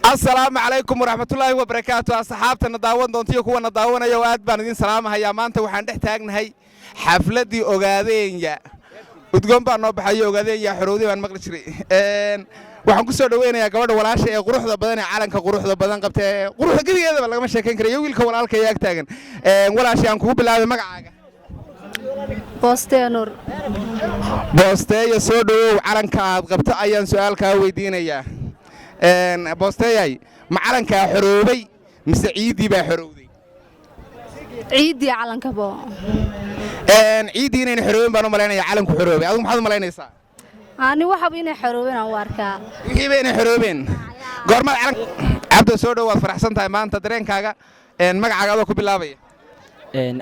السلام عليكم ورحمة الله وبركاته أصحابتنا داون دونتيو كوانا داونا يو aad baan idin salaamahayaa maanta waxaan dhex taagnahay xafladii Ogaadeenya udgoon baan noo baxay Ogaadeenya xorowdi baan maqli jiray waxaan ku soo dhaweynayaa gabadha walaasha ee quruxda badan ee calanka quruxda badan qabtay quruxda gadigeeda laga ma sheekan karayo wiilka walaalka yaag taagan walaasha aan kugu bilaabay magacaaga Boosteynur Boosteeyo soo dhawow calanka aad qabto ayaan su'aal ka weydiinayaa Boosteeyay ma calanka xoroobay mise ciidii baa xorowday ciidii calanka boo ciidii inay xoroobeen baan u maleynayaa calanku xoroobay adigu maxaad u maleynaysaa ani waxa inay xoroobeen aan arkaa wixii bay inay xoroobeen goorma calan abda soo dhawaad faraxsan tahay maanta dareenkaaga magacaaga adoo ku bilaabaya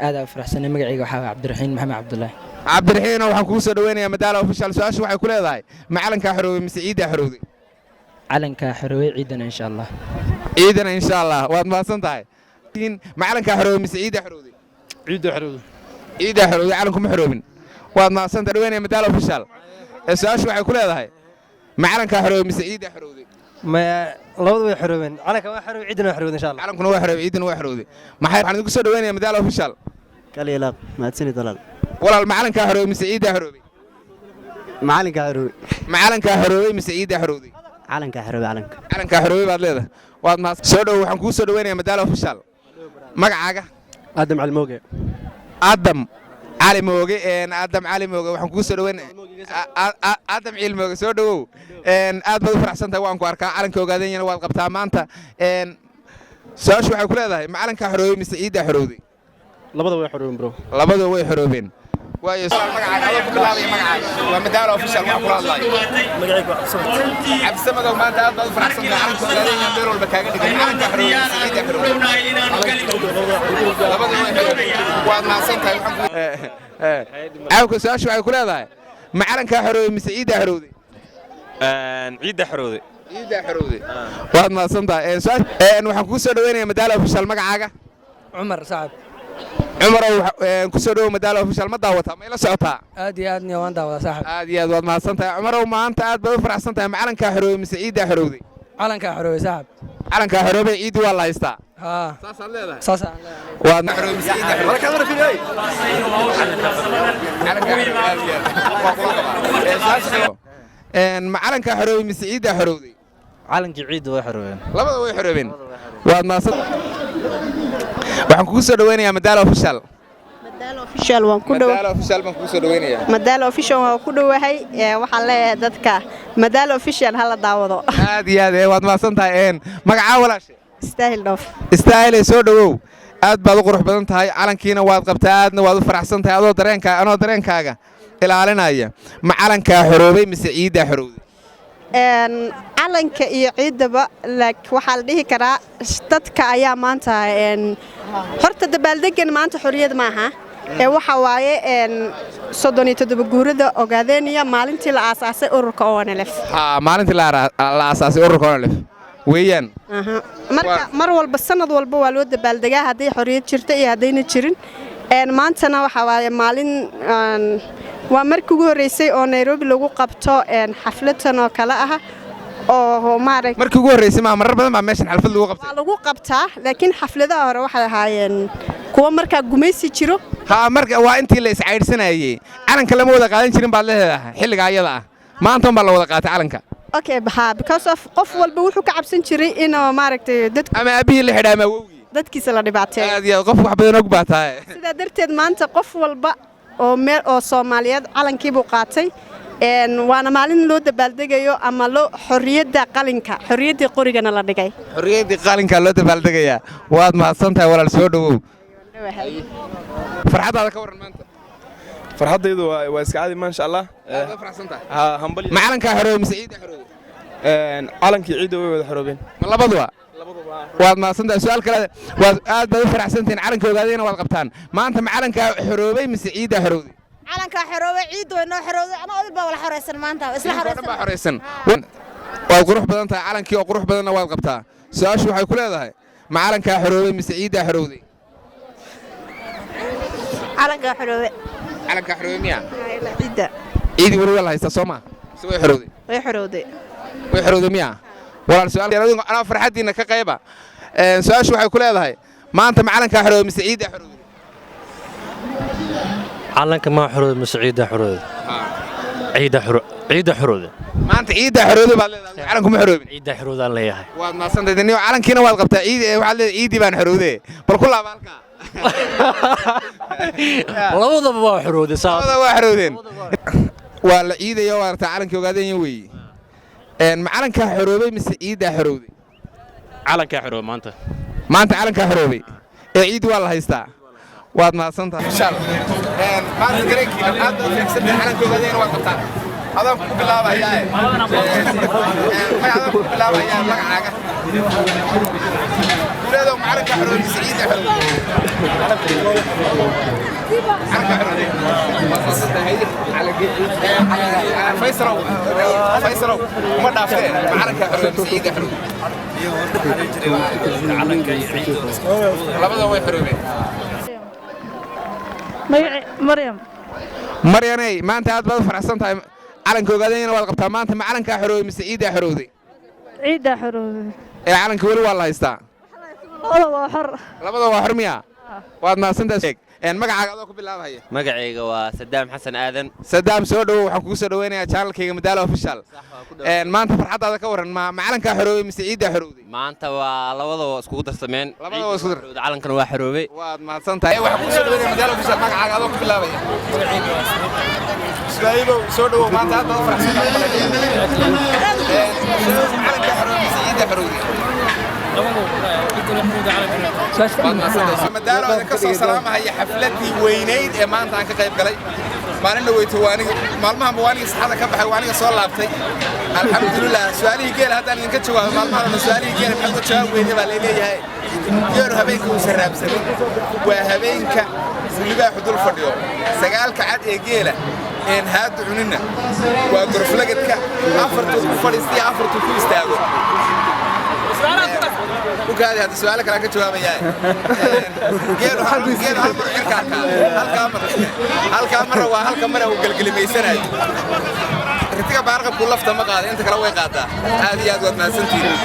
aad aan faraxsanay magacayga waxa Cabdiraxiin Maxamed Cabdullaahi Cabdiraxiin waxaan kugu soo dhaweynayaa madaala official su'aashu waxay ku leedahay ma calanka xoroobay mise ciidii xoroobay calanka xoroobay ciidana insha Allah ciidana insha Allah waad maasan tahay ma calanka xoroobay mise ciidii xoroobay ciidii xoroobay calanku ma xoroobin waad maasan tahay dhaweynayaa madaala official su'aashu waxay ku leedahay ma calanka xoroobay mise ciidii xoroobay ما labadu way xoroobeen calanka waa xoroobay ciidana waa xoroobay insha Allah calankuna waa xoroobay ciidana waa xoroobay maxay waxaan idinku soo dhaweynayaa madaala official kaliya laab mahadsanid walaal ma calanka xoroobay mise ciidii xoroobay macalinka xoroobay ma calanka xoroobay mise ciidii xoroobay calanka xoroobay calanka xoroobay baad leedahay waad maasan soo dhaw waxaan kugu soo dhaweynayaa madaala official magacaaga Adam Calmooge Adam علي موجي آدم علي موجي وحن كوسر وين آدم علي موجي سودو آدم بدو فرح سنتا وان كواركا علن كوجادين ينوال قبتها مانتا سواش وحنا كل هذا معلن كحروي مسعيد حرودي labada way xoroobeen bro labada way xoroobeen waayo magacaaga aad ku bilaabay magacaaga waa madaala official wax kula hadlay magacaygu cabsamada maanta aad bad farxsan tahay calanka Ogaadeenya meel walba kaaga dhigay calanka xoroobay مسعيد xoroobay labada way xoroobeen waad maasan tahay عاوك سؤال شو هيقول هذا معلن كحروي مسعيد حرودي ciida xorowday ciida xorowday waad ma santaa su'aal waxaan ku soo dhaweynayaa madaala official magacaaga Umar Saab Umar ku soo dhaw madaala official ma daawata ma ila socotaa aad iyo aad waan daawada saaxib aad iyo aad waad ma santaa Umar maanta aad baad u faraxsan tahay macalin xorowday مسعيد xorowday calanka xoroobay saaxib calanka xorowday ciid waa la haystaa ها saas aad leedahay saas waad xorowday مسعيد xorowday calanka xorowday macalanka xoroobay مسعيد xorowday calankii ciid way xoroobeen labada way xoroobeen waad maasan waxaan kugu soo dhaweynayaa madaala official waan ku madaala official baan kugu soo dhaweynayaa madaala official waan ku dhawahay waxaan leeyahay dadka madaala official hala daawado aad iyo aad waad maasan tahay magaca walaashay istaahil dhoof istaahil soo dhawow aad baad u qurux badan tahay calankiina waad qabtaa aadna waad u faraxsan tahay anoo dareenkaaga ilaalinaya ma calanka xoroobay mise ciida xorowday calanka iyo ciidaba waxaa la dhihi karaa dadka ayaa maanta horta dabaaldegan maanta xorriyad maaha waxa waaye 37 guurida Ogaadeenya maalintii la aasaasay ururka ONLF maalintii la aasaasay ururka ONLF weeyaan marka mar walba sanad walba waa loo dabaaldegaa haddii xorriyad jirto iyo haddayna jirin maantana waxa waaye maalin waa markii ugu horeysay oo Nairobi lagu qabto xafladan oo kala ah oo markii ugu horeysay marar badan baa meeshan xaflad lagu qabtaa laakiin xafladaha hore waxay ahaayeen kuwa markaa gumaysi jiro marka waa intii la iscaydsanayay calanka lama wada qaadan jirin baad leedahay xilliga ayada ah maanta baa la wada qaatay calanka okay because of qof walba wuxuu ka cabsan jiray inuu dadka ama abihi la xidhaa ama awowgii dadkiisa la dhibaateeyo aad iyo qof wax badan og baa tahay sida darteed maanta qof walba oo meel oo Soomaaliyeed calankii buu qaatay waana maalin loo dabaaldegayo ama loo xorriyada qalinka xorriyada qorigana la dhigay xorriyada qalinka loo dabaaldegayaa waad mahadsan tahay walaal soo dhawow farxadaada ka waran maanta farxadaydu waa iska caadi ma sha Allah hambali macalanka xoroobay مسعيد xoroobay calankii ciid way wada xoroobeen ma labaduba waad maasantahay su'aal kale waad aad baad u faraxsantiin calanka Ogaadeena waad qabtaan maanta macalanka xoroobay مسعيد xoroobay calanka xoroobay ciid way noo xoroobay ama odil baa wala xoreysan maanta isla xoreysan waad qurux badan tahay calankii oo qurux badanna waad qabtaa su'aashu waxay ku leedahay macalanka xoroobay مسعيد xoroobay calanka xoroobay calanka xoroobay miya ciida ciidi wali wala haysta Soomaa way xoroobay way xoroobay way xoroobay miya walaal su'aal ana farxadiina ka qayba su'aashu waxay ku leedahay maanta macalinka xorooday mise ciida xorooday calanka ma xorooday mise ciida xorooday ciida xorooday maanta ciida xorooday baad leedahay calanku ma xoroobin ciida xoroodaan leeyahay waad maasantahay niyo calankiina waad qabtaa ciid waxaad leedahay ciidi baan xorooday bal ku laaba halka labadaba waa xorooday labadaba waa xoroodeen waa la ciidayo waa arta calankii ogaadeen weey macalinka xoroobay mise ciida xorooday calanka xoroobay maanta calanka xoroobay ciid waa la haystaa waad maasantahay insha Allah maanta gareekii aad u fiirsanay calanka ogaadeen waa qabtaa adaan ku bilaabayaa adaan ku bilaabayaa magacaaga duleedo macalinka xoroobay mise ciida xoroobay فيصل ما دافع معركة حروب سعيدة حروب لبدا way xoroobeen مريم maanta aad baad faraxsan tahay calanka ogaadayna waad qabtaa maanta macalinka xoroobay mise ciida xoroobay ciida xoroobay calanka wali waa la haystaa labada waa xor miya waad maasantahay magacaaga adoo ku bilaabaya magacayga waa Sadaam Xasan Aadan Sadaam soo dhaw waxaan kugu soo dhaweynayaa channelkayga Madaalo Official maanta farxadaada ka waran macalinka xoroobay mise ciida xoroobay maanta waa labadaba isku darsameen labadaba isku darsameen calankan waa xoroobay waad mahadsantahay waxaan kugu soo dhaweynayaa Madaalo Official magacaaga adoo ku bilaabaya Ismaaciilo soo dhaw maanta aad baad faraxsan tahay macalinka xoroobay mise ciida xoroobay مدارو هذا كسر سلامة هي حفلتي وينيد ما أنت عنك قريب قلي ما لنا ويتواني ما مواني صحة كبح واني صار لابتي الحمد لله سؤالي قال هذا اللي كنت شواه ما سؤالي قال بحق شواه ويني بالليل هاي يور هبينك وسراب سبب وهبينك اللي بقى حضور فرديو سجالك عاد إجيله إن هاد عننا وقرف لقتك عفرت فريستي عفرت كويستاغو وكان هذا سؤالك أنا كنت جوابي قالوا هالكاميرا وهالكاميرا وقلقلي ميسنا كنت بعرف كل لفظ ما قاعد أنت كلاوي قاعدة هذه أدوات ما سنتين